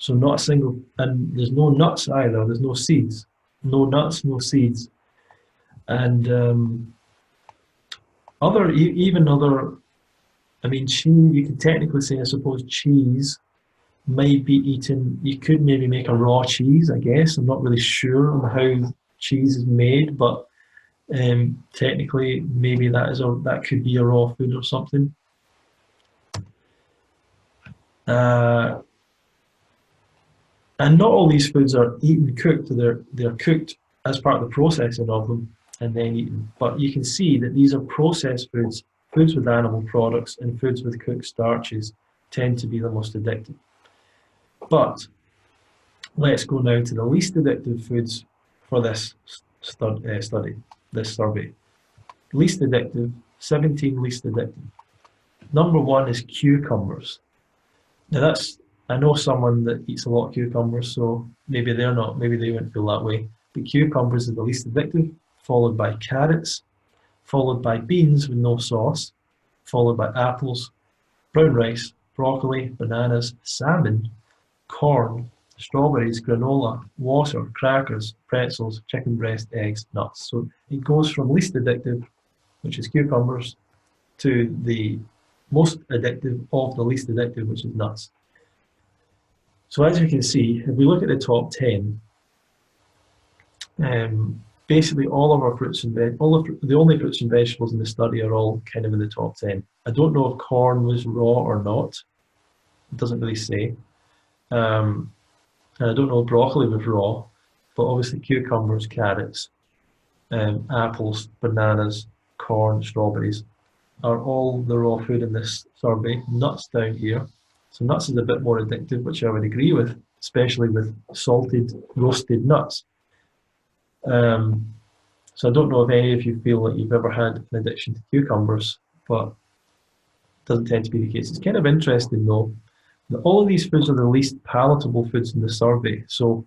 So not a single, and there's no nuts either, there's no seeds. No nuts, no seeds. And even other, I mean, cheese, you can technically say, I suppose, cheese might be eaten, you could maybe make a raw cheese, I guess. I'm not really sure on how cheese is made, but technically maybe that could be a raw food or something. And not all these foods are eaten cooked, they're cooked as part of the processing of them and then eaten. But you can see that these are processed foods, foods with animal products and foods with cooked starches tend to be the most addictive. But let's go now to the least addictive foods for this this survey. Least addictive, 17 least addictive. Number 1 is cucumbers. Now I know someone that eats a lot of cucumbers, so maybe they wouldn't feel that way. But cucumbers is the least addictive, followed by carrots, followed by beans with no sauce, followed by apples, brown rice, broccoli, bananas, salmon, corn, strawberries, granola, water, crackers, pretzels, chicken breast, eggs, nuts. So it goes from least addictive, which is cucumbers, to the most addictive of the least addictive, which is nuts. So as you can see, if we look at the top 10, basically all of our fruits and the only fruits and vegetables in the study are all kind of in the top 10. I don't know if corn was raw or not. It doesn't really say. And I don't know if broccoli was raw, but obviously cucumbers, carrots, apples, bananas, corn, strawberries are all the raw food in this survey. Nuts down here. So nuts is a bit more addictive, which I would agree with, especially with salted, roasted nuts. So I don't know if any of you feel that you've ever had an addiction to cucumbers, but it doesn't tend to be the case. It's kind of interesting though, that all of these foods are the least palatable foods in the survey. So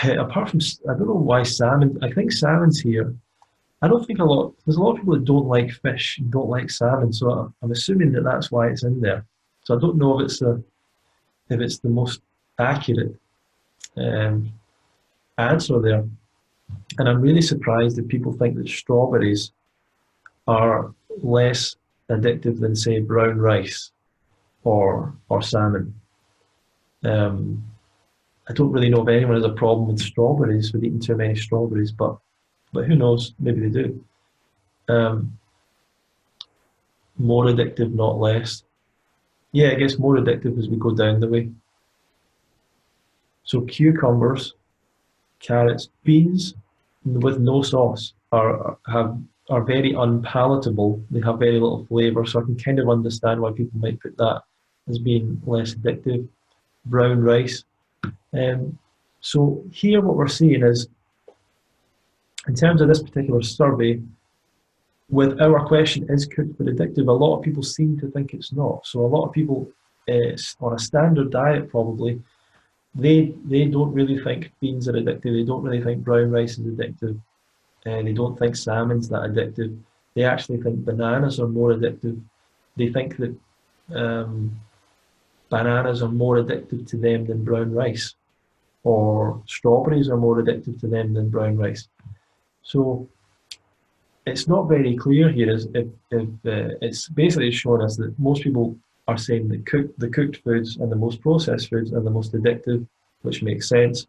apart from, I don't know why salmon, I think salmon's here. I don't think there's a lot of people that don't like fish and don't like salmon, so I'm assuming that that's why it's in there. So I don't know if it's the most accurate um, answer there. And I'm really surprised that people think that strawberries are less addictive than, say, brown rice or salmon. I don't really know if anyone has a problem with strawberries, with eating too many strawberries, but who knows? Maybe they do. More addictive, not less. Yeah, I guess more addictive as we go down the way. So cucumbers, carrots, beans with no sauce are very unpalatable. They have very little flavour, so I can kind of understand why people might put that as being less addictive. Brown rice. So here what we're seeing is, in terms of this particular survey, with our question, is cooked food addictive? A lot of people seem to think it's not. So a lot of people on a standard diet probably, they don't really think beans are addictive. They don't really think brown rice is addictive. They don't think salmon's that addictive. They actually think bananas are more addictive. They think that bananas are more addictive to them than brown rice, or strawberries are more addictive to them than brown rice. So it's not very clear here if it's basically showing us that most people are saying that the cooked foods and the most processed foods are the most addictive, which makes sense.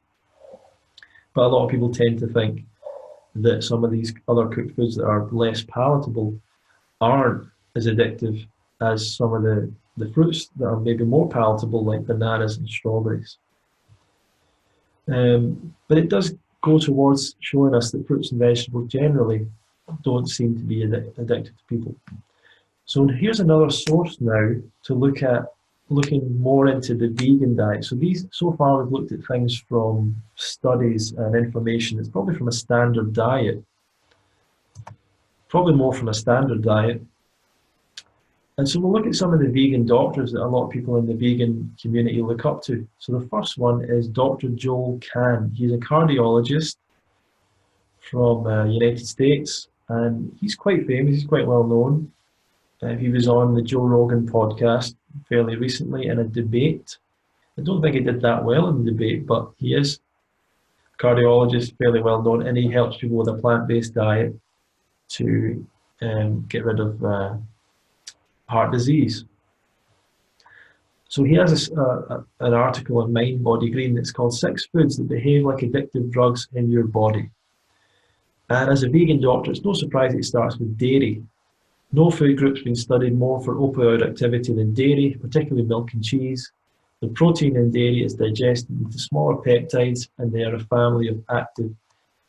But a lot of people tend to think that some of these other cooked foods that are less palatable aren't as addictive as some of the fruits that are maybe more palatable, like bananas and strawberries. But it does go towards showing us that fruits and vegetables generally don't seem to be addicted to people. So here's another source now to looking more into the vegan diet. So so far we've looked at things from studies and information. It's probably from a standard diet, probably more from a standard diet. And so we'll look at some of the vegan doctors that a lot of people in the vegan community look up to. So the first one is Dr. Joel Kahn. He's a cardiologist from United States, and he's quite famous, he's quite well known. He was on the Joe Rogan podcast fairly recently in a debate. I don't think he did that well in the debate, but he is a cardiologist, fairly well known, and he helps people with a plant-based diet to get rid of heart disease. So he has an article on Mind Body Green that's called 6 Foods That Behave Like Addictive Drugs in Your Body. And as a vegan doctor, it's no surprise it starts with dairy. No food group's been studied more for opioid activity than dairy, particularly milk and cheese. The protein in dairy is digested into smaller peptides, and they are a family of active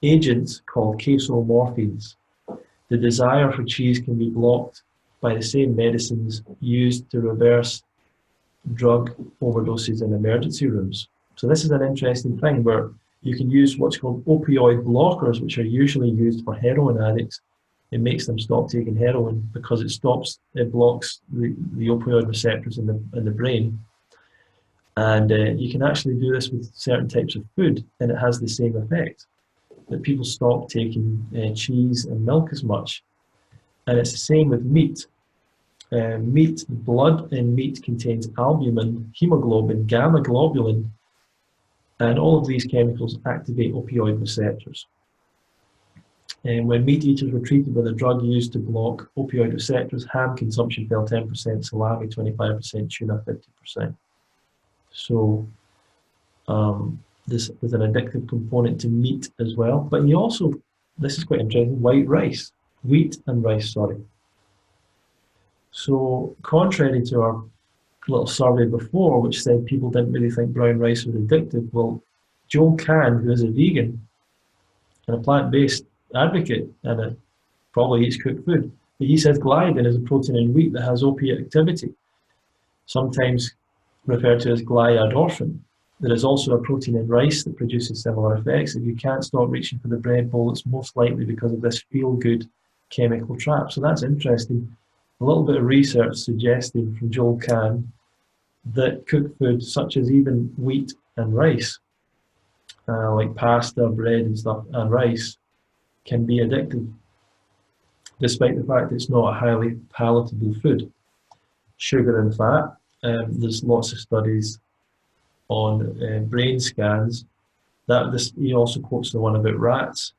agents called casomorphins. The desire for cheese can be blocked by the same medicines used to reverse drug overdoses in emergency rooms. So this is an interesting thing where you can use what's called opioid blockers, which are usually used for heroin addicts. It makes them stop taking heroin because it blocks the opioid receptors in the brain. And you can actually do this with certain types of food, and it has the same effect, that people stop taking cheese and milk as much. And it's the same with meat. Blood in meat contains albumin, hemoglobin, gamma globulin, and all of these chemicals activate opioid receptors. And when meat eaters were treated with a drug used to block opioid receptors, ham consumption fell 10%, salami 25%, tuna 50%. So there's an addictive component to meat as well. But you also, this is quite interesting, wheat and rice, sorry. So contrary to our little survey before, which said people didn't really think brown rice was addictive, well, Joel Kahn, who is a vegan and a plant-based advocate and probably eats cooked food, but he says gliadin is a protein in wheat that has opiate activity, sometimes referred to as gliadorphin. There is also a protein in rice that produces similar effects. If you can't stop reaching for the bread bowl, it's most likely because of this feel-good chemical trap. So that's interesting. A little bit of research suggesting from Joel Kahn that cooked food, such as even wheat and rice, like pasta, bread and stuff, and rice, can be addictive, despite the fact it's not a highly palatable food. Sugar and fat, there's lots of studies on brain scans. He also quotes the one about rats,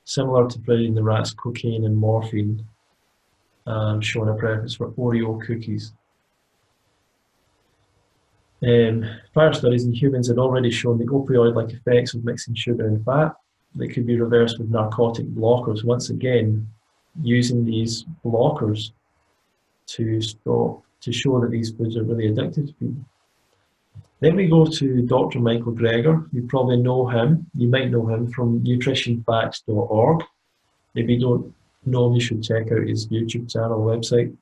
similar to providing the rats cocaine and morphine, showing a preference for Oreo cookies. Prior studies in humans had already shown the opioid-like effects of mixing sugar and fat that could be reversed with narcotic blockers. Once again, using these blockers to show that these foods are really addictive to people. Then we go to Dr. Michael Greger. You probably know him. You might know him from nutritionfacts.org. If you don't know him, you should check out his YouTube channel website.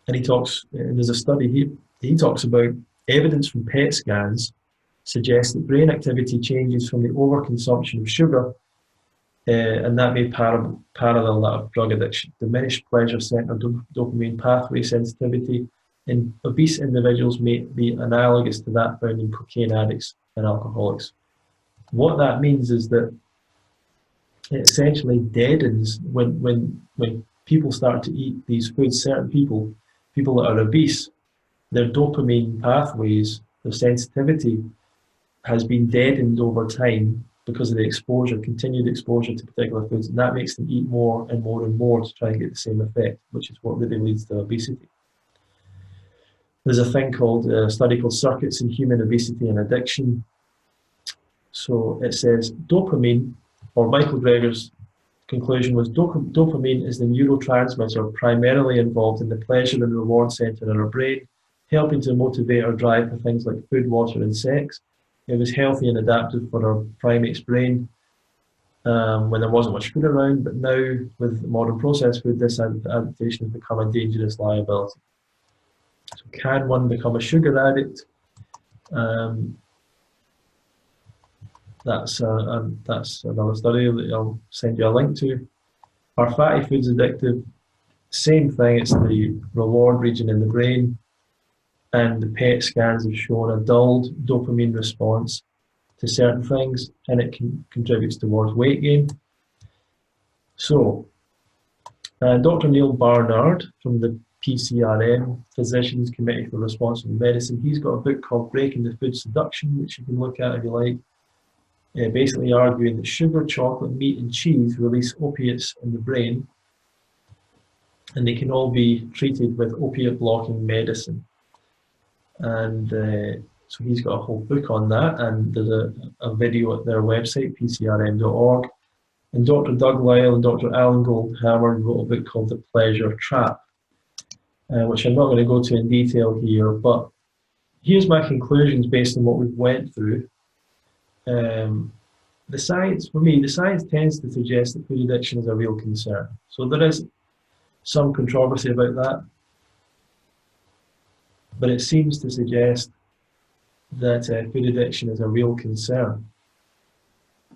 And he talks, there's a study he talks about evidence from PET scans suggests that brain activity changes from the overconsumption of sugar, and that may parallel that of drug addiction. Diminished pleasure center dopamine pathway sensitivity in obese individuals may be analogous to that found in cocaine addicts and alcoholics. What that means is that it essentially deadens when people start to eat these foods. Certain people that are obese, their dopamine pathways, their sensitivity has been deadened over time because of the exposure, continued exposure to particular foods, and that makes them eat more and more and more to try and get the same effect, which is what really leads to obesity. There's a thing called a study called Circuits in Human Obesity and Addiction. So it says dopamine, or Michael Greger's conclusion was dopamine is the neurotransmitter primarily involved in the pleasure and reward center in our brain, helping to motivate our drive for things like food, water, and sex. It was healthy and adaptive for our primate's brain when there wasn't much food around, but now with modern processed food, this adaptation has become a dangerous liability. So can one become a sugar addict? That's another study that I'll send you a link to. Are fatty foods addictive? Same thing, it's the reward region in the brain, and the PET scans have shown a dulled dopamine response to certain things, and it contributes towards weight gain. So, Dr. Neil Barnard from the PCRM, Physicians Committee for Responsible Medicine, he's got a book called Breaking the Food Seduction, which you can look at if you like. Basically arguing that sugar, chocolate, meat and cheese release opiates in the brain, and they can all be treated with opiate blocking medicine. And so he's got a whole book on that, and there's a video at their website, pcrm.org. And Dr. Doug Lyle and Dr. Alan Goldhammer wrote a book called The Pleasure Trap, which I'm not going to go to in detail here, but here's my conclusions based on what we've went through. The science tends to suggest that food addiction is a real concern. So there is some controversy about that, but it seems to suggest that food addiction is a real concern.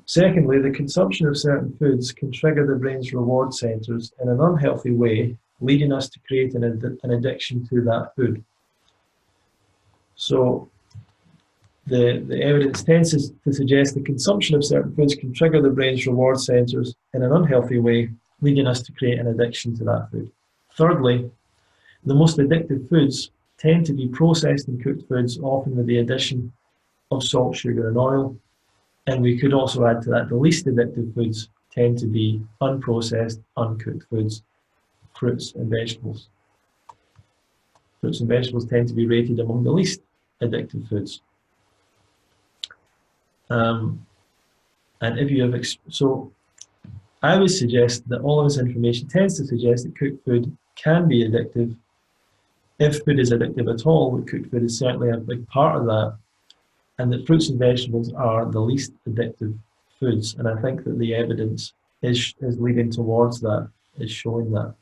Secondly, the consumption of certain foods can trigger the brain's reward centers in an unhealthy way, leading us to create an addiction to that food. So the evidence tends to suggest the consumption of certain foods can trigger the brain's reward centers in an unhealthy way, leading us to create an addiction to that food. Thirdly, the most addictive foods tend to be processed and cooked foods, often with the addition of salt, sugar, and oil. And we could also add to that the least addictive foods tend to be unprocessed, uncooked foods, fruits and vegetables. Fruits and vegetables tend to be rated among the least addictive foods. And if you have, so I would suggest that all of this information tends to suggest that cooked food can be addictive. If food is addictive at all, cooked food is certainly a big part of that, and that fruits and vegetables are the least addictive foods. And I think that the evidence is leading towards that, is showing that.